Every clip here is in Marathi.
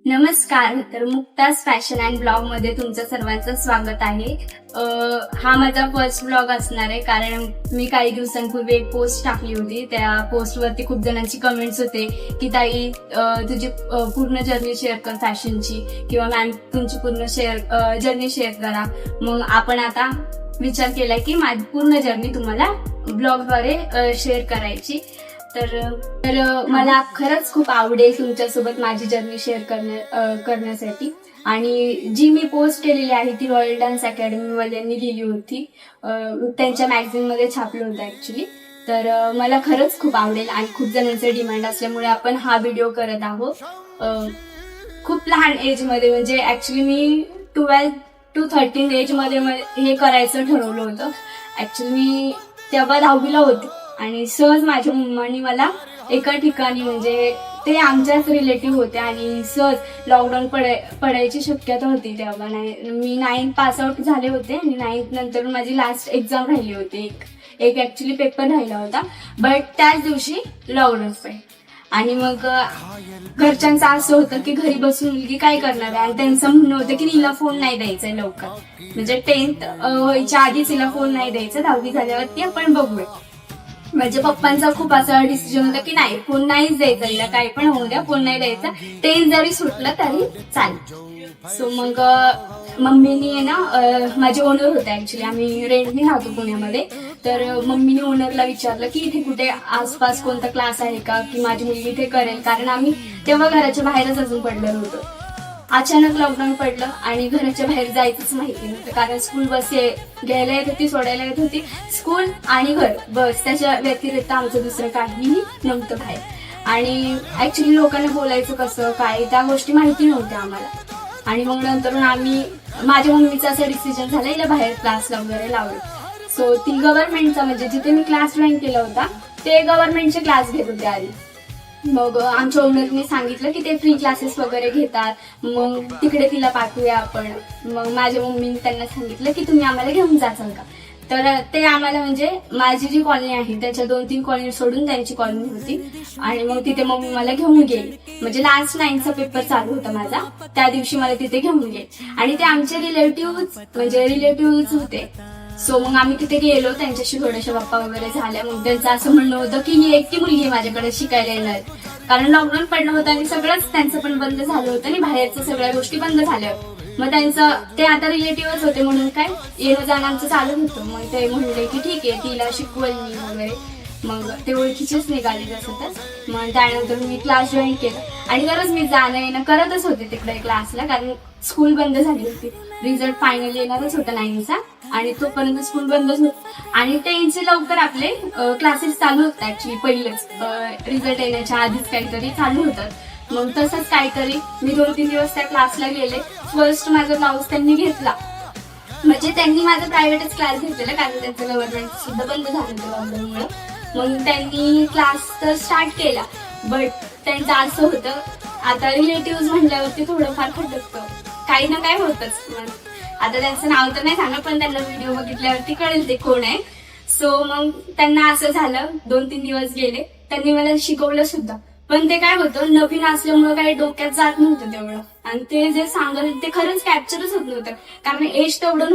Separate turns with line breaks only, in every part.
नमस्कार, तर मुक्ताज फॅशन अँड ब्लॉग मध्ये तुमचं सर्वांचं स्वागत आहे. हा माझा फर्स्ट ब्लॉग असणार आहे, कारण मी काही दिवसांपूर्वी एक पोस्ट टाकली होती. त्या पोस्टवरती खूप जणांची कमेंट्स होते की ताई तुझी पूर्ण जर्नी शेअर कर फॅशनची, किंवा मॅम तुमची पूर्ण जर्नी शेअर करा. मग आपण आता विचार केला की माझी पूर्ण जर्नी तुम्हाला ब्लॉगद्वारे शेअर करायची. तर मला खरंच खूप आवडेल तुमच्यासोबत माझी जर्नी शेअर करण्यासाठी. आणि जी मी पोस्ट केलेली आहे ती रॉयल डान्स अकॅडमी वाल्यांनी लिहिली होती, त्यांच्या मॅगझिन मध्ये छापलं होतं ऍक्च्युली. तर मला खरंच खूप आवडेल आणि खूप जणांचं डिमांड असल्यामुळे आपण हा व्हिडिओ करत आहोत. खूप लहान एज मध्ये, म्हणजे ऍक्च्युली मी 12 to 13 एज मध्ये हे करायचं ठरवलं होतं. ऍक्च्युली मी तेव्हा 10वीला होते आणि सहज माझ्या मम्मानी मला एका ठिकाणी, म्हणजे ते आमच्याच रिलेटिव्ह होते आणि सहज लॉकडाऊन पडायची शक्यता होती तेव्हा. मी 9th पास आउट झाले होते आणि 9th नंतर माझी लास्ट एक्झाम राहिली होती. एक ऍक्च्युली पेपर राहिला होता, बट त्याच दिवशी लॉकडाऊन पडले. आणि मग घरच्यांचं असं होतं की घरी बसून मुलगी काय करणार आहे, आणि त्यांचं म्हणणं होतं की हिला फोन नाही द्यायचा लवकर, म्हणजे 10th व्हायच्या आधीच हिला फोन नाही द्यायचा, 10वी झाल्यावरती आपण बघूया. माझ्या पप्पांचा खूप असा डिसिजन होता की नाही, फोन नाहीच द्यायचा हिला, काही पण होऊ द्या, फोन नाही द्यायचा, 10th जरी सुटलं तरी चालेल. सो मग मम्मीनी आहे ना, माझे ओनर होते ऍक्च्युली, आम्ही रेंटने राहतो पुण्यामध्ये. तर मम्मीने ओनरला विचारलं की इथे कुठे आसपास कोणता क्लास आहे का, की माझी मुलगी इथे करेल, कारण आम्ही तेव्हा घराच्या बाहेरच अजून पडलेलो होतो. अचानक लॉकडाऊन पडलं आणि घराच्या बाहेर जायचंच माहिती नव्हतं, कारण स्कूल बस घ्यायला येत होती, सोडायला येत होती, स्कूल आणि घर बस, त्याच्या व्यतिरिक्त आमचं दुसरं काहीही नव्हतं बाहेर. आणि ऍक्च्युली लोकांना बोलायचं कसं काय, त्या गोष्टी माहिती नव्हत्या आम्हाला. आणि मग नंतर माझ्या मम्मीचा असं डिसिजन झालं हिला बाहेर क्लासला वगैरे लावलं. सो ती गव्हर्नमेंटचा, म्हणजे जिथे मी क्लास जॉईन केला होता ते गव्हर्नमेंटचे क्लास घेत होते आधी. मग आमच्या ओनरने सांगितलं की ते फ्री क्लासेस वगैरे घेतात, मग तिकडे तिला पाठवूया आपण. मग माझ्या मम्मीने त्यांना सांगितलं की तुम्ही आम्हाला घेऊन जाचाल का. तर ते आम्हाला, म्हणजे माझी जी कॉलनी आहे त्याच्या 2-3 कॉलनी सोडून त्यांची कॉलनी होती, आणि मग तिथे मम्मी मला घेऊन गेली. म्हणजे लास्ट 9th पेपर चालू होता माझा, त्या दिवशी मला तिथे घेऊन गेले. आणि ते आमचे रिलेटिव्ह होते. सो मग आम्ही तिथे गेलो, त्यांच्याशी थोड्याशा गप्पा वगैरे झाल्या. मग त्यांचं असं म्हणणं होतं की ही एकटी मुलगी आहे माझ्याकडे शिकायला येणार, कारण लॉकडाऊन पडलं होतं आणि सगळंच त्यांचं पण बंद झालं होतं आणि बाहेरच्या सगळ्या गोष्टी बंद झाल्या. मग ते आता रिलेटिव्हच होते म्हणून काय येणं जाणं आमचं चालू होतं. मग ते म्हणले की ठीक आहे, तिला शिकवल मी वगैरे. मग ते ओळखीचेच निघाले जसं. मग त्यानंतर मी क्लास जॉईन केला आणि खरंच मी जाणं येणं करतच होते तिकडे क्लासला, कारण स्कूल बंद झाली होती. रिझल्ट फायनल येणारच होता 9th चा आणि तोपर्यंत स्कूल बंदच होती. आणि 10th चे लवकर आपले क्लासेस चालू होतात ऍक्च्युली, पहिलेच रिझल्ट येण्याच्या आधीच काहीतरी चालू होतात. मग तसंच काहीतरी मी 2-3 दिवस त्या क्लासला गेले. फर्स्ट माझा ब्लाऊज त्यांनी घेतला, म्हणजे त्यांनी माझा प्रायव्हेटच क्लास घेतलेला, कारण त्यांचं गव्हर्नमेंट सुद्धा बंद झालं होतं लॉकडाऊनमुळे. मग त्यांनी क्लास तर स्टार्ट केला, बट त्यांचं असं होतं, आता रिलेटिव्ह म्हणल्यावरती थोडंफार खटकतं, काही ना काय होतच. आता त्यांचं नाव तर नाही सांगणार, पण त्यांना व्हिडिओ बघितल्यावरती कळेल ते कोण आहे. सो मग त्यांना असं झालं, 2-3 दिवस गेले, त्यांनी मला शिकवलं सुद्धा. पण ते काय होतं, नवीन असल्यामुळे काही डोक्यात जात नव्हतं तेवढं, आणि ते जे सांगत ते खरंच कॅप्चरच होत नव्हतं, कारण एज तेवढं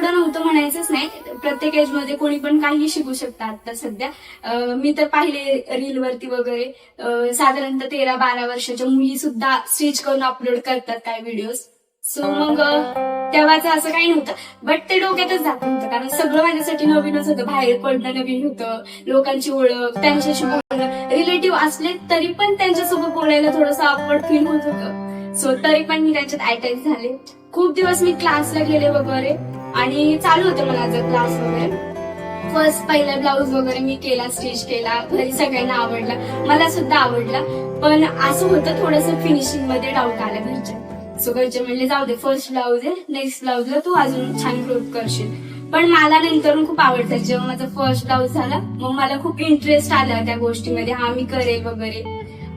नव्हतं म्हणायचंच नाही. प्रत्येक एज मध्ये कोणी पण काही शिकू शकतं. आता सध्या मी तर पाहिले रील वरती वगैरे साधारणतः 13-12 वर्षाच्या मुली सुद्धा स्टिच करून अपलोड करतात काही व्हिडिओज. सो मग तेव्हाचं असं काही नव्हतं, बट ते डोक्यातच जात नव्हतं, कारण सगळं माझ्यासाठी नवीनच होतं. बाहेर पडणं नवीन होतं, लोकांची ओळख, त्यांच्याशी बोलणं, रिलेटिव्ह असले तरी पण त्यांच्यासोबत बोलायला थोडंसं ऑकवर्ड फील होत होतं. सो तरी पण मी त्यांच्यात अटॅच झाले. खूप दिवस मी क्लासला गेले वगैरे, आणि चालू होतं माझा क्लास वगैरे. फर्स्ट पहिला ब्लाऊज वगैरे मी केला, स्टिच केला, घरी सगळ्यांना आवडला, मला सुद्धा आवडला. पण असं होतं थोडंसं फिनिशिंग मध्ये डाऊट आला घरच्या. सो घरचे म्हणले जाऊ दे, फर्स्ट ब्लाऊज आहे, नेक्स्ट ब्लाऊजला तू अजून छान ग्रोथ करशील. पण मला नंतर खूप आवडतं. जेव्हा माझा फर्स्ट ब्लाऊज झाला मग मला खूप इंटरेस्ट आला त्या गोष्टीमध्ये, हा मी करेल वगैरे.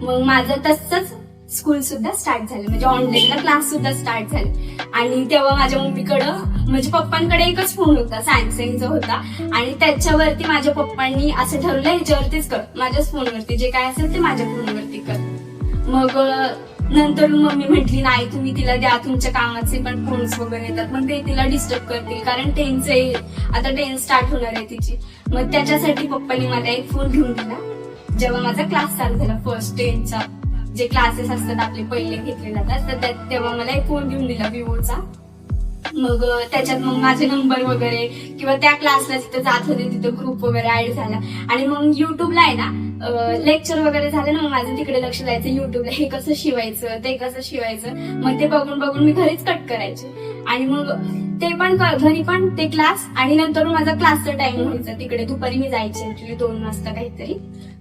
मग माझं तसंच स्कूल सुद्धा स्टार्ट झालं, म्हणजे ऑनलाईनला क्लास सुद्धा स्टार्ट झाले. आणि तेव्हा माझ्या मम्मीकडं, म्हणजे पप्पांकडे एकच फोन होता, सॅमसंगचा होता, आणि त्याच्यावरती माझ्या पप्पांनी असं ठरवलं ह्याच्यावरतीच कर, माझ्याच फोनवरती जे काय असेल ते माझ्या फोनवरती कर. मग नंतर मम्मी म्हटली नाही तुम्ही तिला द्या, तुमच्या कामाचे पण फोन्स वगैरे येतात, मग ते तिला डिस्टर्ब करतील, कारण आता 10 स्टार्ट होणार आहे तिची. मग त्याच्यासाठी पप्पांनी मला एक फोन घेऊन दिला जेव्हा माझा क्लास चालू झाला. फर्स्ट 10चा जे क्लासेस असतात आपले पहिले घेतले जातात, तर तेव्हा मला एक फोन घेऊन दिला विवोचा. मग त्याच्यात मग माझे नंबर वगैरे किंवा त्या क्लासला जिथे जात होते तिथे ग्रुप वगैरे ऍड झाला. आणि मग युट्यूबला आहे ना लेक्चर वगैरे झाले ना, मग माझं तिकडे लक्ष द्यायचं युट्यूबला, हे कसं शिवायचं ते कसं शिवायचं. मग ते बघून बघून मी घरीच कट करायचे. आणि मग ते पण घरी पण ते क्लास, आणि नंतर माझा क्लासचा टाइम व्हायचा तिकडे. दुपारी मी जायचे ऍक्च्युली 2 वाजता काहीतरी,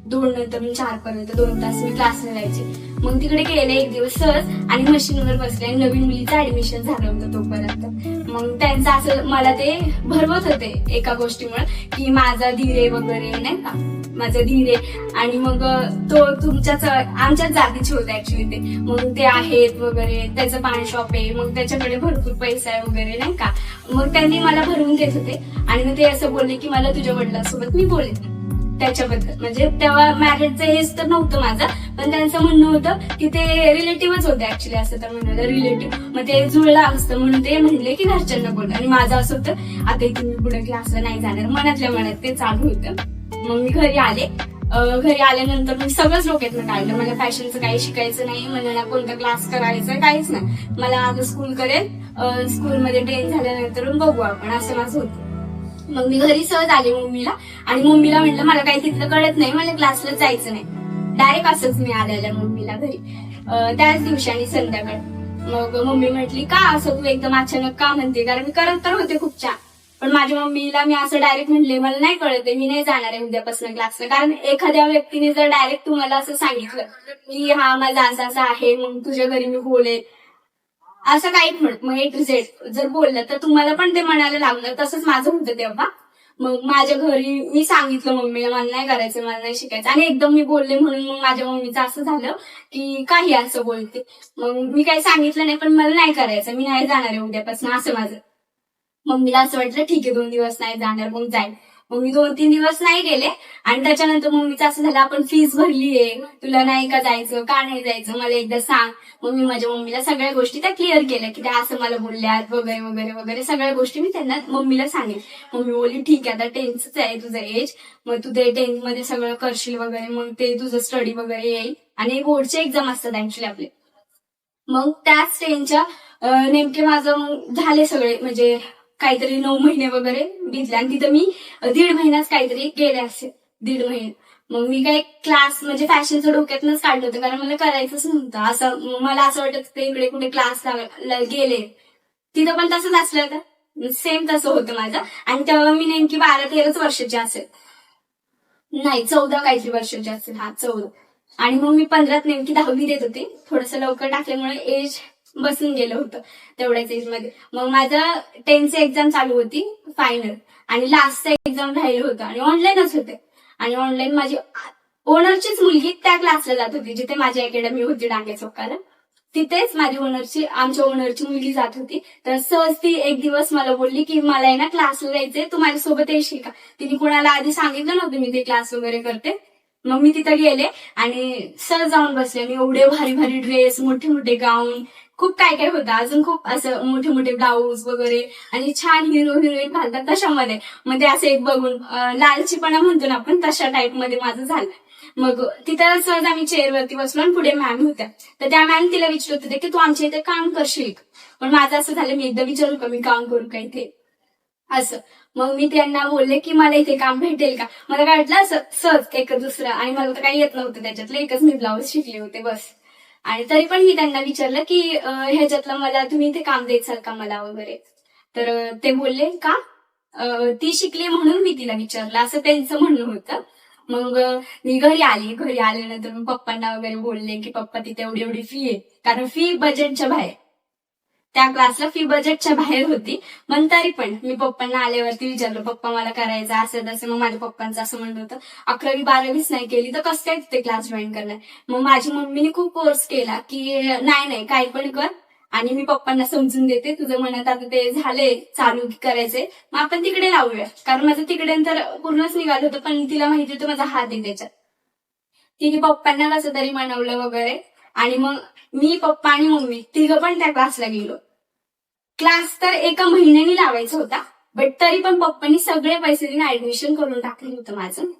2 नंतर मी 4 पर्यंत 2 तास मी क्लासला जायचे. मग तिकडे गेले एक दिवस सहज आणि मशीनवर बसले, आणि नवीन मुलीचं ऍडमिशन झालं होतं तोपर्यंत. मग त्यांचं असं मला ते भरवत होते एका गोष्टीमुळे की माझा धीरे वगैरे नाही का, माझं धीरे. आणि मग तो आमच्याच जातीचे होते ऍक्च्युली ते. मग ते आहेत वगैरे, त्याचं पान शॉप आहे, मग त्याच्याकडे भरपूर पैसा आहे वगैरे नाही का. मग त्यांनी मला भरवून देत होते. आणि मग ते असं बोलले की मला तुझ्या वडिलांसोबत मी बोलेन त्याच्याबद्दल. म्हणजे तेव्हा मॅरेजचं हेच तर नव्हतं माझं, पण त्यांचं म्हणणं होतं की ते रिलेटिव्हच होते ऍक्च्युली, असं तर म्हणलं रिलेटिव्ह. मग ते जुळलं असतं म्हणून ते म्हणले की घरच्यांना बोल. आणि माझं असं होतं आता तुम्ही पुढे क्लासला नाही जाणार, मनातल्या मनात ते चालू होतं. मग मी घरी आले. घरी आल्यानंतर मी सगळंच डोक्यातनं काढलं. मला फॅशनचं काही शिकायचं नाही, मला ना कोणता क्लास करायचा, काहीच नाही. मला आता स्कूल करेल, स्कूलमध्ये 10 झाल्यानंतर बघू आपण, असं माझं होतं. मग मी घरी सहज आले मम्मीला, आणि मम्मीला म्हटलं मला काही तिथलं कळत नाही, मला क्लासला जायचं नाही. डायरेक्ट असंच मी आलेल्या मम्मीला घरी त्याच दिवशी आणि संध्याकाळ. मग मम्मी म्हटली का असं तू एकदम अचानक का म्हणते, कारण मी करत तर होते खूप छान. पण माझ्या मम्मीला मी असं डायरेक्ट म्हणले मला नाही कळत आहे, मी नाही जाणार आहे उद्यापासून क्लासला. कारण एखाद्या व्यक्तीने जर डायरेक्ट तुम्हाला असं सांगितलं की हा माझा असं असं आहे, मग तुझ्या घरी मी बोलेल, असं काहीच म्हणत मग A to Z जर बोललं तर तुम्हाला पण ते म्हणायला लागलं. तसंच माझं होतं तेव्हा. मग माझ्या घरी मी सांगितलं मम्मीला मला नाही करायचं, मला नाही शिकायचं. आणि एकदम मी बोलले म्हणून मग माझ्या मम्मीचं असं झालं की काही असं बोलते. मग मी काही सांगितलं नाही, पण मला नाही करायचं, मी नाही जाणार आहे उद्यापासून, असं माझं. मम्मीला असं वाटलं ठीक आहे 2 दिवस नाही जाणार, मग जाईल. मग मी 2-3 दिवस नाही गेले. आणि त्याच्यानंतर मम्मीचं असं झालं आपण फीस भरलीये, तुला नाही का जायचं, का नाही जायचं मला एकदा सांग. मग मी माझ्या मम्मीला सगळ्या गोष्टी त्या क्लिअर केल्या की त्या असं मला बोलल्यात वगैरे वगैरे वगैरे, सगळ्या गोष्टी मी त्यांना मम्मीला सांगितल्या. मम्मी बोलली ठीक आहे आता 10च आहे तुझं एज, मग तू ते 10th मध्ये सगळं करशील वगैरे, मग ते तुझं स्टडी वगैरे येईल. आणि बोर्डचे एक्झाम असतात ऍक्च्युली आपले. मग त्याच 10च्या नेमके माझं झाले सगळे, म्हणजे काहीतरी 9 महिने वगैरे बितले. आणि तिथं मी 1.5 महिन्याच काहीतरी गेले असेल, 1.5 महिने. मग मी काही क्लास म्हणजे फॅशनचं डोक्यातनंच काढलं होतं, कारण मला करायचंच नव्हतं. असं मला असं वाटत होतं इकडे कुठे क्लास गेले तिथं पण तसंच असलं होतं, सेम तसं होतं माझं. आणि तेव्हा मी नेमकी 12-13 वर्षाची असेल, नाही 14 काहीतरी वर्षाची असेल, हा 14. आणि मग मी 15 नेमकी 10वी देत होते. थोडंसं लवकर टाकल्यामुळे एज बसून गेलं होतं तेवढ्याच एज मध्ये. मग माझं 10ची एक्झाम चालू होती फायनल, आणि लास्टचं एक्झाम राहिलं होतं, आणि ऑनलाईनच होते. आणि ऑनलाईन माझी ओनरचीच मुलगी त्या क्लासला जात होती जिथे माझी अकॅडमी होती डांगे चौकाला, तिथेच माझी आमच्या ओनरची मुलगी जात होती. तर सहज ती एक दिवस मला बोलली की मला आहे ना क्लासला जायचंय, तू माझ्यासोबत येशील का. तिने कुणाला आधी सांगितलं नव्हतं मी ते क्लास वगैरे करते. मग मी तिथं गेले आणि सहज जाऊन बसले. आणि एवढे भारी भारी ड्रेस, मोठे मोठे गाऊन, खूप काय काय होतं, अजून खूप असं मोठे मोठे ब्लाऊज वगैरे, आणि छान हिरो हिरोईन घालतात तशामध्ये. मग ते असं एक बघून लालचीपणा म्हणतो ना आपण, तशा टाईप मध्ये माझं झालं. मग तिथं सहज आम्ही चेअरवरती बसलो, आणि पुढे मॅम होत्या. तर त्या मॅम तिला विचारत होते की तू आमच्या इथे काम करशील. पण माझं असं झालं मी एकदा विचारू का मी काम करू का इथे, असं. मग मी त्यांना बोलले की मला इथे काम भेटेल का. मला काय वाटलं सहज एक दुसरं, आणि मला तर काही येत नव्हतं त्याच्यातलं, एकच मी ब्लाऊज शिकले होते बस. आणि तरी पण मी त्यांना विचारलं की ह्याच्यातलं मला तुम्ही इथे काम द्यायचाल का मला वगैरे. तर ते बोलले का ती शिकली म्हणून मी तिला विचारलं, असं त्यांचं म्हणणं होतं. मग मी घरी आल्यानंतर मी पप्पांना वगैरे बोलले की पप्पा तिथे एवढी एवढी फी आहे, कारण फी बजेटच्या बाहेर, त्या क्लासला फी बजेटच्या बाहेर होती. पण तरी पण मी पप्पांना आल्यावरती विचारलं पप्पा मला करायचं असं तसं. मग माझ्या पप्पांचं असं म्हणणं होतं 11वी-12वीच नाही केली तर कसं काय तिथे क्लास जॉईन करणार. मग माझी मम्मीने खूप फोर्स केला की नाही काही पण कर, आणि मी पप्पांना समजून देते तुझं मनात आता ते झाले चालू करायचे, मग आपण तिकडे लावूया. कारण माझं तिकडे तर पूर्णच निघालं होतं, पण तिला माहिती होतं माझा हात आहे त्याच्यात. तिने पप्पांना कसं तरी मनवलं वगैरे, आणि मग मी, पप्पा आणि मम्मी तिघं पण त्या क्लासला गेलो. क्लास तर एका महिन्याने लावायचा होता, बट तरी पण पप्पांनी सगळे पैसे देऊन ऍडमिशन करून टाकलं होतं माझं.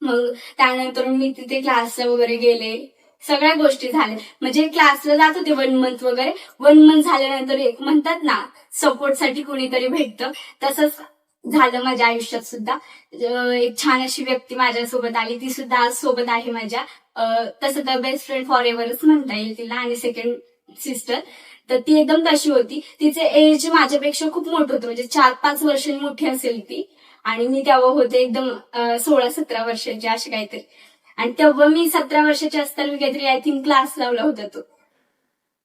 मग त्यानंतर मी तिथे क्लासला वगैरे गेले, सगळ्या गोष्टी झाल्या. म्हणजे क्लासला जात होते 1 मंथ वगैरे. 1 मंथ झाल्यानंतर एक म्हणतात ना सपोर्टसाठी कोणीतरी भेटतं, तसंच झालं माझ्या आयुष्यात सुद्धा. एक छान अशी व्यक्ती माझ्यासोबत आली, ती सुद्धा आज सोबत आहे माझ्या. तसं तर बेस्ट फ्रेंड फॉर एव्हरच म्हणता येईल तिला. आणि सेकंड सिस्टर तर ती एकदम तशी होती. तिचे एज माझ्यापेक्षा खूप मोठं होतं, म्हणजे 4-5 वर्षांनी मोठी असेल ती. आणि मी तेव्हा होते एकदम 16-17 वर्षाची अशी काहीतरी. आणि तेव्हा मी 17 वर्षाची असताना मी काहीतरी आय थिंक क्लास लावला होता तो.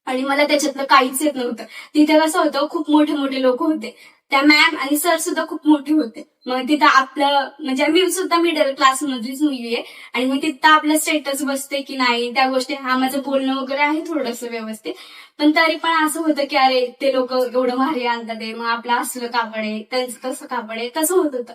आणि मला त्याच्यातलं काहीच येत नव्हतं. तिथे कसं होतं, खूप मोठे मोठे लोक होते. त्या मॅम आणि सर सुद्धा खूप मोठे होते. मग तिथं आपलं म्हणजे मी सुद्धा मिडल क्लास मधलीच मुलगी आहे. आणि मग तिथं आपलं स्टेटस बसते की नाही, त्या गोष्टी माझं बोलणं वगैरे आहे थोडंसं व्यवस्थित. पण तरी पण असं होतं की अरे ते लोक एवढं भारी आणतात, मग आपलं असलं कापड आहे, त्यांचं तसं कापड आहे, तसं होत होतं.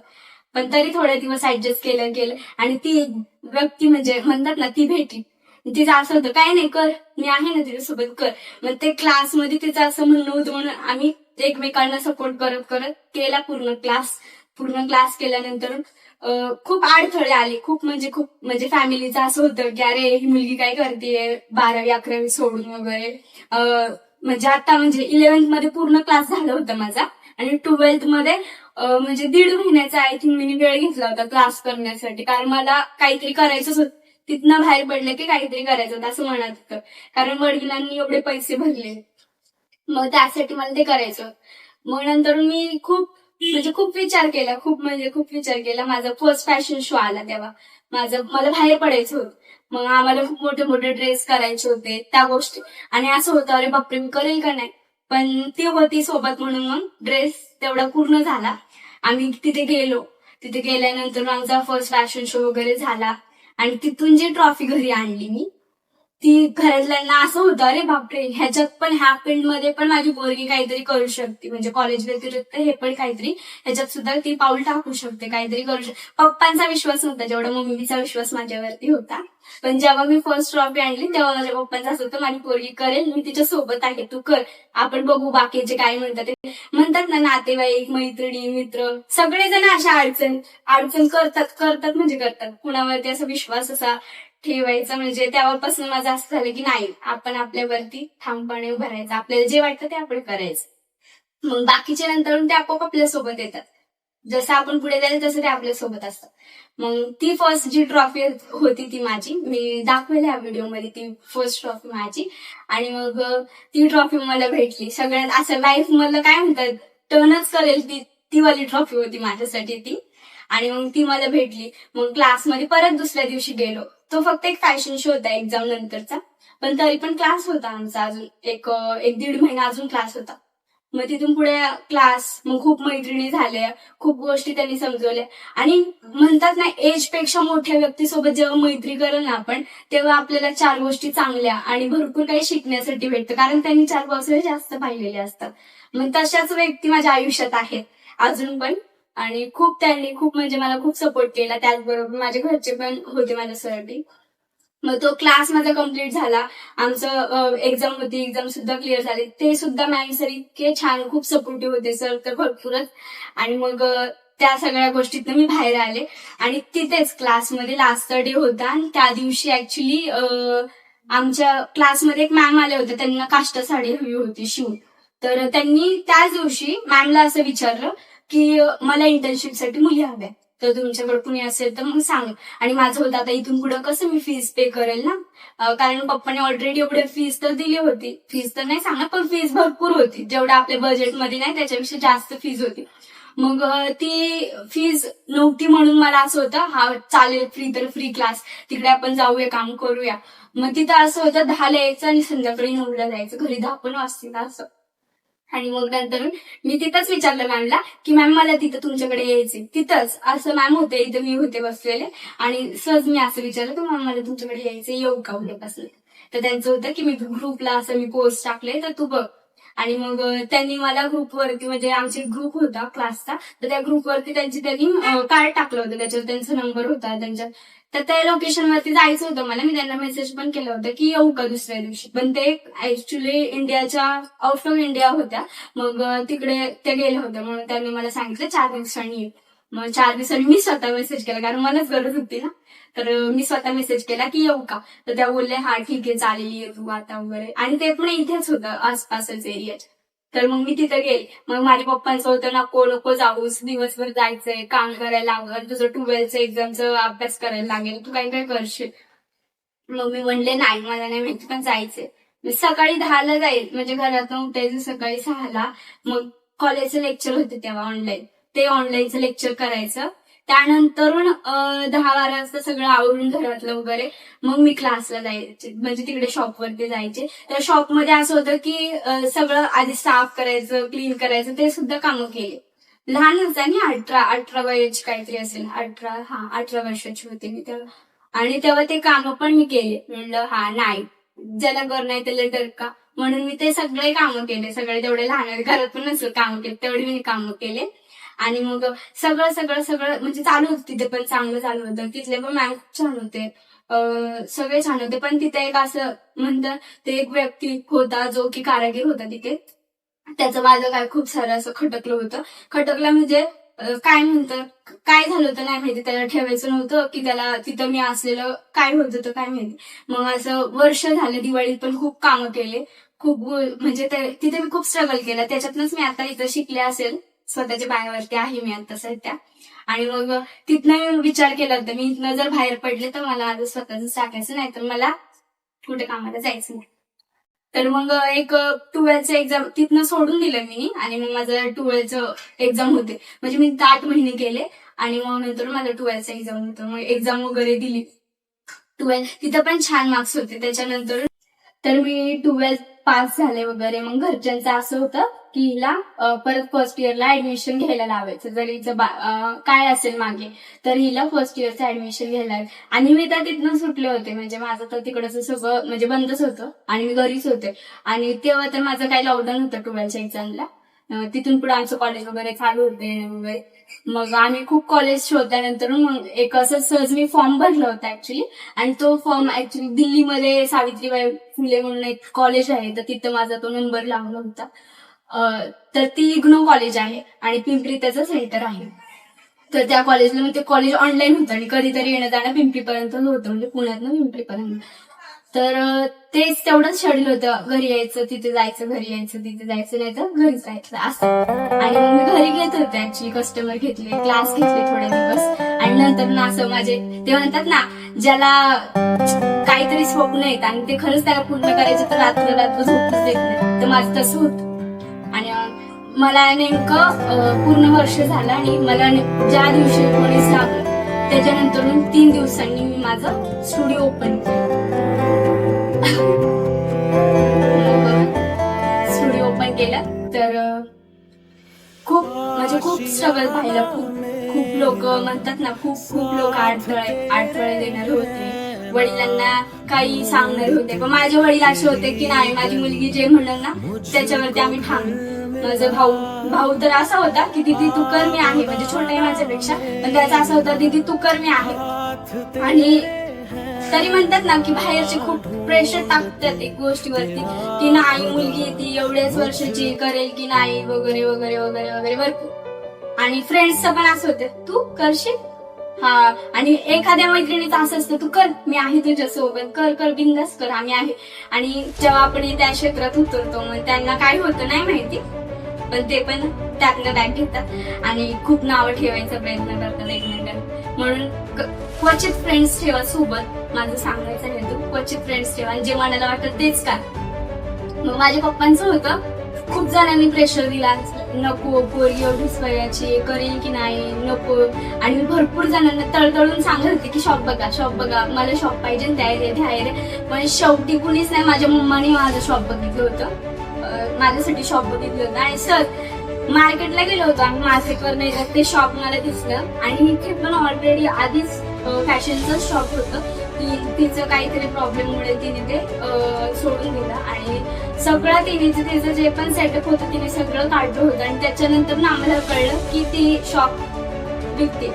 पण तरी थोडे दिवस ऍडजस्ट केलं. आणि ती व्यक्ती म्हणजे म्हणतात ना ती भेटली. तिचं असं होतं, काय नाही कर, मी आहे ना तिच्यासोबत, कर. मग ते क्लासमध्ये तिचं असं म्हणणं होतं म्हणून आम्ही एकमेकांना सपोर्ट करत करत केला पूर्ण क्लास केल्यानंतर खूप अडथळे आले. खूप म्हणजे फॅमिलीचं असं होतं की अरे ही मुलगी काय करते 12वी-11वी सोडून वगैरे. म्हणजे आता म्हणजे 11th मध्ये पूर्ण क्लास झाला होता माझा. आणि 12th मध्ये म्हणजे 1.5 महिन्याचा आय थिंक मी वेळ घेतला होता क्लास करण्यासाठी, कारण मला काहीतरी करायचंच होतं. तिथनं बाहेर पडले की काहीतरी करायचं होतं असं म्हणत होतं, कारण वडिलांनी एवढे पैसे भरले, मग त्यासाठी मला ते करायचं. मग नंतर मी खूप विचार केला. माझा फर्स्ट फॅशन शो आला तेव्हा मला बाहेर पडायचं होतं. मग आम्हाला खूप मोठे मोठे ड्रेस करायचे होते त्या गोष्टी. आणि असं होतं अरे बापरे मी करेल का नाही, पण ती होती सोबत म्हणून मग ड्रेस तेवढा पूर्ण झाला. आम्ही तिथे गेल्यानंतर आमचा फर्स्ट फॅशन शो वगैरे झाला. आणि तिथून जी ट्रॉफी घरी आणली मी, ती घरातल्यांना असं होतं अरे बापरे ह्याच्यात पण, ह्या फील्डमध्ये पण माझी पोरगी काहीतरी करू शकते, म्हणजे कॉलेज व्यतिरिक्त हे पण काहीतरी ह्याच्यात सुद्धा ती पाऊल टाकू शकते, काहीतरी करू शकते. पप्पांचा विश्वास नव्हता जेवढा मम्मीचा विश्वास माझ्यावरती होता. पण जेव्हा मी फर्स्ट ट्रॉफी आणली तेव्हा माझ्या पप्पांचं असं होतं माझी पोरगी करेल, मी तिच्या सोबत आहे, तू कर, आपण बघू बाकीचे काय म्हणतात. ते म्हणतात ना नातेवाईक, मैत्रिणी, मित्र सगळेजण अशा अडचण करतात म्हणजे करतात. कुणावरती असा विश्वास असा ठेवायचा, म्हणजे तेव्हापासून माझं असं झालं की नाही, आपण आपल्यावरती ठामपणे उभं राहायचं, आपल्याला जे वाटतं ते आपण करायचं. मग बाकीच्या नंतर ते आपोआप आपल्या सोबत येतात. जसं आपण पुढे जाईल तसं ते आपल्या सोबत असतात. मग ती फर्स्ट जी ट्रॉफी होती ती माझी, मी दाखवली या व्हिडिओमध्ये ती फर्स्ट ट्रॉफी माझी. आणि मग ती ट्रॉफी मला भेटली. सगळ्यात असं लाईफ मधलं काय म्हणतात टर्नच करेल ती वाली ट्रॉफी होती माझ्यासाठी ती. आणि मग ती मला भेटली. मग क्लासमध्ये परत दुसऱ्या दिवशी गेलो. तो फक्त एक फॅशन शो होता एक्झाम नंतरचा, पण तरी पण क्लास होता आमचा अजून एक 1-1.5 महिना अजून क्लास होता. मग तिथून पुढे क्लास, मग खूप मैत्रिणी झाल्या, खूप गोष्टी त्यांनी समजवल्या. आणि म्हणतात ना एज पेक्षा मोठ्या व्यक्तीसोबत जेव्हा मैत्री करेल ना आपण, तेव्हा आपल्याला 4 गोष्टी चांगल्या आणि भरपूर काही शिकण्यासाठी भेटतं, कारण त्यांनी 4 पावसाळे जास्त पाहिलेले असतात. मग तशाच व्यक्ती माझ्या आयुष्यात आहेत अजून पण. आणि त्यांनी म्हणजे मला खूप सपोर्ट केला. त्याचबरोबर माझे घरचे पण होते माझ्यासाठी. मग तो क्लास माझा कम्प्लीट झाला. आमचं एक्झाम होती, एक्झाम सुद्धा क्लिअर झाली. ते सुद्धा मॅम सर इतके छान, खूप सपोर्टिव्ह होते सर तर भरपूरच. आणि मग त्या सगळ्या गोष्टीतनं मी बाहेर आले. आणि तिथेच क्लासमध्ये लास्ट डे होता. आणि त्या दिवशी ऍक्च्युली आमच्या क्लासमध्ये एक मॅम आले होते, त्यांना काष्टा साडी हवी होती शिवून. तर त्यांनी त्याच दिवशी मॅमला असं विचारलं की मला इंटर्नशिपसाठी मुली हव्या, तर तुमच्याकडे कुणी असेल तर मग सांग. आणि माझं होतं आता इथून पुढे कसं मी फीस पे करेल ना, कारण पप्पाने ऑलरेडी एवढे फीस तर दिली होती. फीस तर नाही सांगणार, पण फीस भरपूर होती, जेवढं आपल्या बजेटमध्ये नाही त्याच्यापेक्षा जास्त फीस होती. मग ती फीस नव्हती म्हणून मला असं होतं हा चालेल, फ्री तर फ्री क्लास, तिकडे आपण जाऊया, काम करूया. मग तिथं असं होतं 10ला यायचं आणि संध्याकाळी 9ला जायचं, घरी 10 पण वाजतील असं. आणि मग नंतर मी तिथंच विचारलं मॅमला की मॅम मला तिथं तुमच्याकडे यायचे, तिथंच असं मॅम होते, इथं मी होते बसलेले. आणि सहज मी असं विचारलं की मॅम मला तुमच्याकडे यायचे, येऊ का उद्यापासून. तर त्यांचं होतं की मी ग्रुपला असं मी पोस्ट टाकले तर तू बघ. आणि मग त्यांनी मला ग्रुपवरती, म्हणजे आमचे ग्रुप होता क्लासचा, तर त्या ग्रुपवरती त्यांनी कार्ड टाकलं होतं, त्याच्यावर त्यांचा नंबर होता, तर त्या लोकेशन वरती जायचं होतं मला. मी त्यांना मेसेज पण केलं होतं की येऊ का दुसऱ्या दिवशी, पण ते ऍक्च्युली इंडियाच्या आउट ऑफ इंडिया होत्या. मग तिकडे ते गेले होते, म्हणून त्यांनी मला सांगितलं 4 दिवसांनी. मग 4 दिवसांनी मी स्वतः मेसेज केला, कारण मलाच गरज होती ना. तर मी स्वतः मेसेज केला की येऊ का, तर त्या बोलले हा ठीक आहे चालेल ये तू आता वगैरे. आणि ते पण इथेच होतं आसपासच एरियात. तर मग मी तिथं गेले. मग माझ्या पप्पांचं होतं नको नको जाऊस, दिवसभर जायचंय, काम करायला लागेल, तुझं 12th एक्झामचा अभ्यास करायला लागेल, तू काय काय करशील. मग मी म्हणले नाही मला नाही माहिती पण जायचंय. मी सकाळी 10ला जाईल, म्हणजे घरातून उठायचं सकाळी 6ला. मग कॉलेजचे लेक्चर होते तेव्हा ऑनलाईन, ते ऑनलाईनचं लेक्चर करायचं. त्यानंतरून 10-12 वाजता सगळं आवरून घरातलं वगैरे मग मी क्लासला जायचे, म्हणजे तिकडे शॉपवरती जायचे. त्या शॉपमध्ये असं होतं की सगळं आधी साफ करायचं, क्लीन करायचं, ते सुद्धा कामं केले. लहान होतानी 18 वयाची काहीतरी असेल, 18 वर्षाची होते मी तेव्हा. आणि तेव्हा ते कामं पण मी केले. म्हणलं हा नाही, ज्याला घर नाही त्याला डर का, म्हणून मी ते सगळे कामं केले. सगळे तेवढे लहान घरात पण नसेल कामं केले तेवढे मी कामं केले. आणि मग सगळं सगळं सगळं म्हणजे चालू होतं तिथे, पण चांगलं चालू होतं. तिथले पण मॅम छान होते, सगळे छान होते. पण तिथे एक असं म्हणतात, ते एक व्यक्ती होता जो की कारागीर होता तिथे, त्याचं माझं काय खूप सारं असं खटकलं होतं. खटकलं म्हणजे काय म्हणतात, काय झालं होतं नाही माहिती. त्याला ठेवायचं नव्हतं की त्याला तिथं मी असलेलं काय होत होतं काय माहिती. मग असं वर्ष झालं, दिवाळीत पण खूप कामं केले, खूप म्हणजे तिथे मी खूप स्ट्रगल केलं. त्याच्यातनंच मी आता इथं शिकले असेल, स्वतःच्या पायावरती आहे मी आता सध्या. आणि मग तिथनं विचार केला होता, मी इथनं जर बाहेर पडले तर मला आज स्वतःच टाकायचं, नाही तर मला कुठे कामाला जायचं नाही. तर मग एक 12th एक्झाम तिथनं सोडून दिलं मी. आणि मग माझं 12th एक्झाम होते, म्हणजे मी 8 महिने केले. आणि मग नंतर माझं 12th एक्झाम होतं, मग एक्झाम वगैरे दिली 12th. तिथं पण छान मार्क्स होते. त्याच्यानंतर तर मी 12th पास झाले वगैरे. मग घरच्यांचं असं होतं की हिला परत फर्स्ट इयरला ऍडमिशन घ्यायला लावायचं, जर हिचं काय असेल मागे तर हिला फर्स्ट इयरचं ऍडमिशन घ्यायला. आणि मी तर तिथनं सुटले होते, म्हणजे माझं तर तिकडचं सगळं म्हणजे बंदच होतं आणि मी घरीच होते. आणि तेव्हा तर माझं काही लॉकडाऊन होतं 12th एक्झामला. तिथून पुढे आमचं कॉलेज वगैरे चालू होते वगैरे. मग आम्ही खूप कॉलेज शोधल्यानंतर मग एक असं सहज मी फॉर्म भरला होता ऍक्च्युली. आणि तो फॉर्म ऍक्च्युली दिल्लीमध्ये सावित्रीबाई फुले म्हणून एक कॉलेज आहे, तर तिथं माझा तो नंबर लागला होता. तर ती इग्नो कॉलेज आहे आणि पिंपरी त्याचं सेंटर आहे. तर त्या कॉलेजला म्हणजे ते कॉलेज ऑनलाईन होतं आणि कधीतरी येणं जाणं पिंपरीपर्यंत होतं, म्हणजे पुण्यातनं पिंपरीपर्यंत. तर तेच तेवढंच शेड्यूल होतं, घरी यायचं तिथे जायचं, घरी यायचं तिथे जायचं, नाही तर घरी जायचं असं. आणि मग मी घरी घेत होते ऍक्च्युली, कस्टमर घेतले, क्लास घेतले थोडे दिवस. आणि नंतर ना असं माझे ते म्हणतात ना, ज्याला काहीतरी स्वप्न येत आणि ते खरंच त्याला पूर्ण करायचं तर रात्र रात्र झोपच देत नाही, तर माझं तसं होतं. आणि मला नेमकं पूर्ण वर्ष झालं आणि मला ज्या दिवशी 19 लागलं त्याच्यानंतर 3 दिवसांनी मी माझं स्टुडिओ ओपन केलं. स्टुडिओ ओपन केलं तर खूप म्हणजे खूप स्ट्रगल पाहिलं. खूप लोक म्हणतात ना, खूप लोक अडथळे देणारे होते. वडिलांना काही सांगणारे होते, पण माझे वडील असे होते की नाही, माझी मुलगी जे म्हणेल ना त्याच्यावरती आम्ही थांबू. माझं भाऊ तर असा होता की दीदी तू कर मी आहे, म्हणजे छोटा आहे माझ्यापेक्षा, पण त्याचा असा होता दीदी तू कर मी आहे. आणि तरी म्हणतात ना की बाहेरचे खूप प्रेशर टाकतात एक गोष्टीवरती की नाही मुलगी ती एवढ्याच वर्षाची करेल की नाही वगैरे वगैरे वगैरे वगैरे भरपूर. आणि फ्रेंड्सचं पण असं होतं तू करशील, हा. आणि एखाद्या मैत्रिणीचं असं असतं तू कर मी आहे तुझ्यासोबत, कर बिंदास कर आम्ही आहे. आणि जेव्हा आपण त्या क्षेत्रात उतरतो मग त्यांना काय होतं नाही माहिती, पण ते पण त्यातनं बॅग घेतात आणि खूप नावं ठेवायचा प्रयत्न करतात एकमेकांना. म्हणून क्वचित फ्रेंड्स ठेवा सोबत, माझं सांगायचं हेतू क्वचित फ्रेंड्स ठेवा, जे मनाला वाटतं तेच का. मग माझ्या पप्पांचं होतं, खूप जणांनी प्रेशर दिला, नको पोरगी एवढीच वयाची करेल की नाही नको. आणि भरपूर जणांना तळतळून सांगत होते की शॉप बघा मला शॉप पाहिजे त्या. पण शेवटी कुणीच नाही, माझ्या मम्माने माझं शॉप बघितलं होतं, माझ्यासाठी शॉप बघितलं होतं. आणि सर मार्केटला गेलो होतो आम्ही, मार्केटवर नाही तर ते शॉप मला दिसलं. आणि इथे पण ऑलरेडी आधीच फॅशनचं शॉप होतं, तिचं काहीतरी प्रॉब्लेममुळे तिने ते सोडून दिलं. आणि सगळं तिचं जे पण सेटअप होतं तिने सगळं काढलं होतं. आणि त्याच्यानंतर ना आम्हाला कळलं की ती शॉप विकते.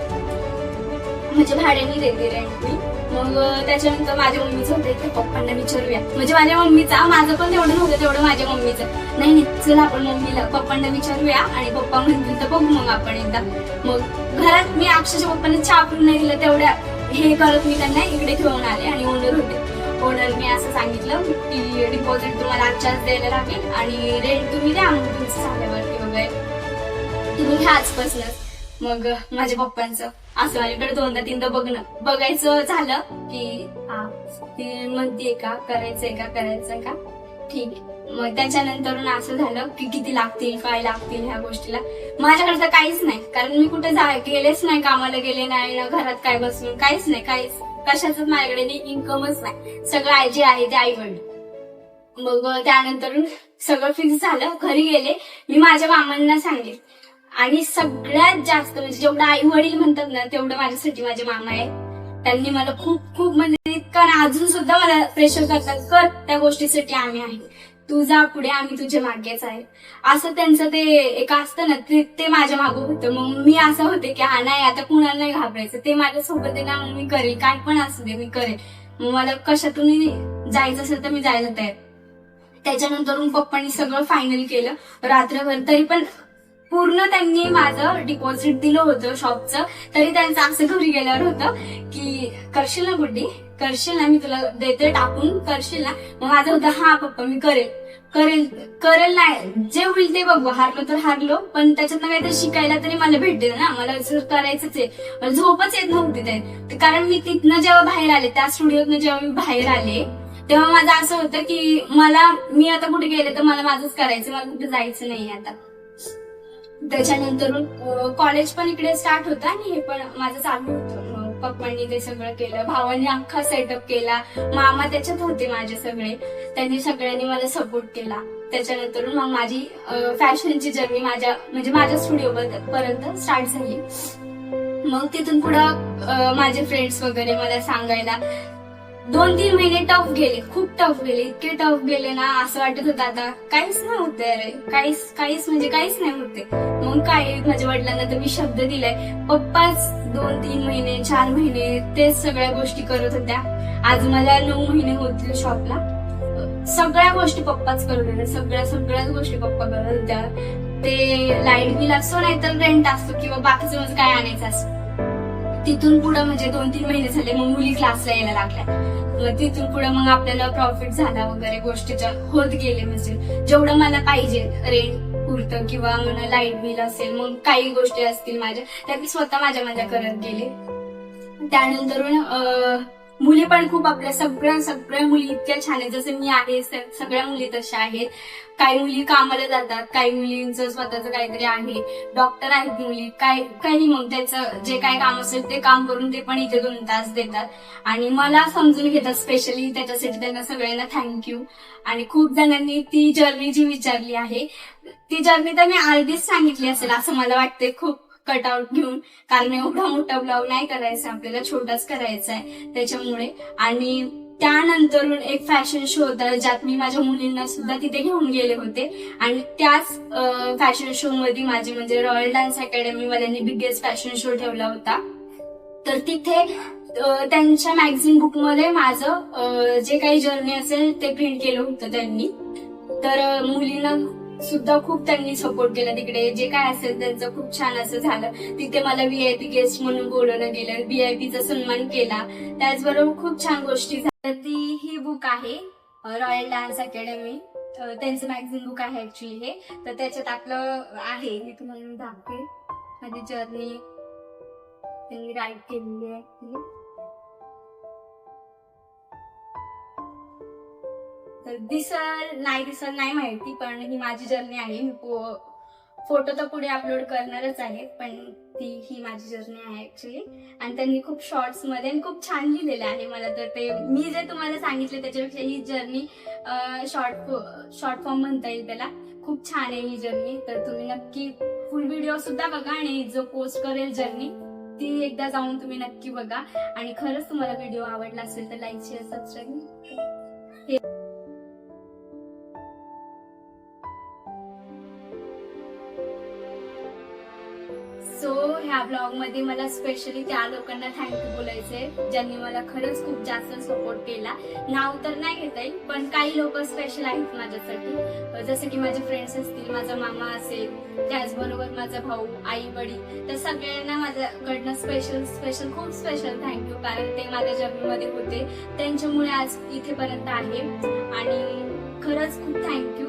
म्हणजे भाड्याने देते रेंट मी. मग त्याच्यानंतर माझ्या मम्मीचं होतं की पप्पांना विचारूया, म्हणजे माझ्या मम्मीचा, माझं पण तेवढं नव्हतं तेवढं माझ्या मम्मीचं. नाही चल आपण मम्मीला पप्पांना विचारूया आणि पप्पा म्हणतील तर बघू मग आपण एकदा. मग घरात मी अक्षरशः पप्पांना चहा पिऊन नाही दिलं, तेवढ्या हे करत मी त्यांना इकडे घेऊन आले. आणि ओनर होते, ओनरने असं सांगितलं की डिपॉझिट तुम्हाला आजच्याच द्यायला लागेल आणि रेंट तुम्ही द्या मग तुमचं झाल्यावरती वगैरे, तुम्ही घ्या आजपासूनच. मग माझ्या पप्पांचं असं माझ्याकडे दोनदा तीनदा बघायचं झालं की हा ती म्हणतीये का करायचंय का ठीक. मग त्याच्यानंतर असं झालं की किती लागतील काय लागतील ह्या गोष्टीला. माझ्याकडे तर काहीच नाही, कारण मी कुठे गेलेच नाही, कामाला गेले नाही ना, घरात काय बसून काहीच नाही, काहीच कशाच माझ्याकडे इन्कमच नाही. सगळं जे आहे ते आईवडील. मग त्यानंतर सगळं फिक्स झालं, घरी गेले, मी माझ्या मामांना सांगेल. आणि सगळ्यात जास्त म्हणजे जेवढं आई वडील म्हणतात ना तेवढं माझ्यासाठी माझे मामा आहे. त्यांनी मला खूप खूप म्हणजे इतकं ना, अजून सुद्धा मला प्रेशर करतात, कर त्या गोष्टीसाठी आम्ही आहे, तू जा पुढे, आम्ही तुझ्या मागेच आहे. असं त्यांचं ते एक असतं ना, ते माझ्या मागं होतं. मग मी असं होते की हा नाही आता कुणाला नाही घाबरायचं, ते माझ्यासोबत आहे ना, मग मी करेल, काय पण असू दे मी करेल. मग मला कशातून जायचं असेल तर मी जायला तयार. त्याच्यानंतर पप्पांनी सगळं फायनल केलं रात्रभर, तरी पण पूर्ण त्यांनी माझं डिपॉझिट दिलं होतं शॉपचं. तरी त्यांचं असं घरी गेल्यावर होतं की करशील ना गुड्डी, करशील ना, मी तुला देते टाकून, करशील ना. मग माझं होतं हा पप्पा मी करेल नाही, जे होईल ते बघू, हारलो तर हारलो, पण त्याच्यातनं काहीतरी शिकायला तरी मला भेटेल ना, मला करायचंच आहे. मला झोपच येत नव्हती ते, कारण मी तिथनं जेव्हा बाहेर आले, त्या स्टुडिओतनं जेव्हा मी बाहेर आले तेव्हा माझं असं होतं की मी आता कुठे गेले तर मला माझंच करायचं, मला कुठे जायचं नाही आता. त्याच्यानंतर कॉलेज पण इकडे स्टार्ट होतं आणि हे पण माझं चालू होतं. पप्पांनी ते सगळं केलं, भावांनी अख्खा सेटअप केला, मामा त्याच्यात होते माझे सगळे, त्यांनी सगळ्यांनी मला सपोर्ट केला. त्याच्यानंतर मग माझी फॅशनची जर्नी माझ्या स्टुडिओ पर्यंत स्टार्ट झाली. मग तिथून पुढं माझे फ्रेंड्स वगैरे मला सांगायला 2-3 महिने टफ गेले, खूप टफ गेले, इतके टफ गेले ना, असं वाटत होतं आता काहीच नाही होते, अरे काहीच म्हणजे काहीच नाही होते. मग काय माझ्या वडिलांना तर मी शब्द दिलाय, पप्पाच 2-3 महिने 4 महिने तेच सगळ्या गोष्टी करत होत्या. आज मला 9 महिने होतील शॉपला, सगळ्या गोष्टी पप्पाच करत होत्या, सगळ्याच गोष्टी पप्पा करत होत्या. ते लाईट बिल असो नाही तर रेंट असतो किंवा बाकीचं म्हणजे काय आणायचं असतं. तिथून पुढे म्हणजे 2-3 महिने झाले, मग मुली क्लासला यायला लागल्या. मग तिथून पुढे मग आपल्याला प्रॉफिट झाला वगैरे, गोष्टीच्या होत गेले, म्हणजे जेवढं मला पाहिजे रेंट पुरतं किंवा मला लाईट बिल असेल, मग काही गोष्टी असतील माझ्या, त्या मी स्वतः माझ्या करत गेले. त्यानंतर मुली पण खूप, आपल्या सगळ्या मुली इतक्या छान आहेत, जसं मी आहे सगळ्या मुली तशा आहेत. काही मुली कामाला जातात, काही मुलींचं स्वतःचं काहीतरी आहे, डॉक्टर आहेत मुली, काही मग त्यांचं जे काय काम असेल ते काम करून ते पण इथे 2 तास देतात आणि मला समजून घेतात. स्पेशली त्याच्यासाठी त्यांना सगळ्यांना थँक्यू. आणि खूप जणांनी ती जर्नी जी विचारली आहे, ती जर्नी तर मी अर्धीच सांगितली असेल असं मला वाटते, खूप कटआउट घेऊन, कारण एवढा मोठा ब्लॉग नाही करायचा आपल्याला, छोटाच करायचा आहे त्याच्यामुळे. आणि त्यानंतर एक फॅशन शो होता ज्यात मी माझ्या मुलींना सुद्धा तिथे घेऊन गेले होते. आणि त्याच फॅशन शो मध्ये माझी म्हणजे रॉयल डान्स अकॅडमी वाल्यांनी बिगेस्ट फॅशन शो ठेवला होता. तर तिथे त्यांच्या मॅगझिन बुक मध्ये माझं जे काही जर्नी असेल ते प्रिंट केलं होतं त्यांनी. तर मुलींना सुद्धा खूप त्यांनी सपोर्ट केला, तिकडे जे काय असेल त्यांचं खूप छान असं झालं. तिथे मला VIP गेस्ट म्हणून बोलवलं गेलं, VIPचा सन्मान केला, त्याचबरोबर खूप छान गोष्टी झाल्या. ती ही बुक आहे रॉयल डान्स अकॅडमी, त्यांचं मॅगझिन बुक आहे ऍक्च्युली हे. तर त्याच्यात आपलं आहे, मी तुम्हाला दाखवेन माझी जर्नी त्यांनी राईट केलेली आहे. तर दिसल नाही माहिती, पण ही माझी जर्नी आहे. मी फोटो तर पुढे अपलोड करणारच आहे, पण ही माझी जर्नी आहे ऍक्च्युली. आणि त्यांनी खूप शॉर्ट्स मध्ये आणि खूप छान लिहिलेलं आहे. मला तर ते मी जे तुम्हाला सांगितले त्याच्यापेक्षा ही जर्नी शॉर्ट फॉर्म म्हणता येईल त्याला, खूप छान आहे ही जर्नी. तर तुम्ही नक्की फुल व्हिडिओ सुद्धा बघा आणि जो पोस्ट करेल जर्नी ती एकदा जाऊन तुम्ही नक्की बघा. आणि खरंच तुम्हाला व्हिडिओ आवडला असेल तर लाईक, शेअर, सबस्क्राईब. सो ह्या ब्लॉग मध्ये मला स्पेशली त्या लोकांना थँक्यू बोलायचंय ज्यांनी मला खरंच खूप जास्त सपोर्ट केला. नाव तर नाही घेता येईल, पण काही लोक स्पेशल आहेत माझ्यासाठी, जसं की माझे फ्रेंड्स असतील, माझा मामा असेल, त्याचबरोबर माझा भाऊ, आई वडील, तर सगळ्यांना माझ्याकडनं स्पेशल खूप स्पेशल थँक्यू, कारण ते माझ्या जर्नीमध्ये होते, त्यांच्यामुळे आज इथेपर्यंत आहे. आणि खरंच खूप थँक्यू.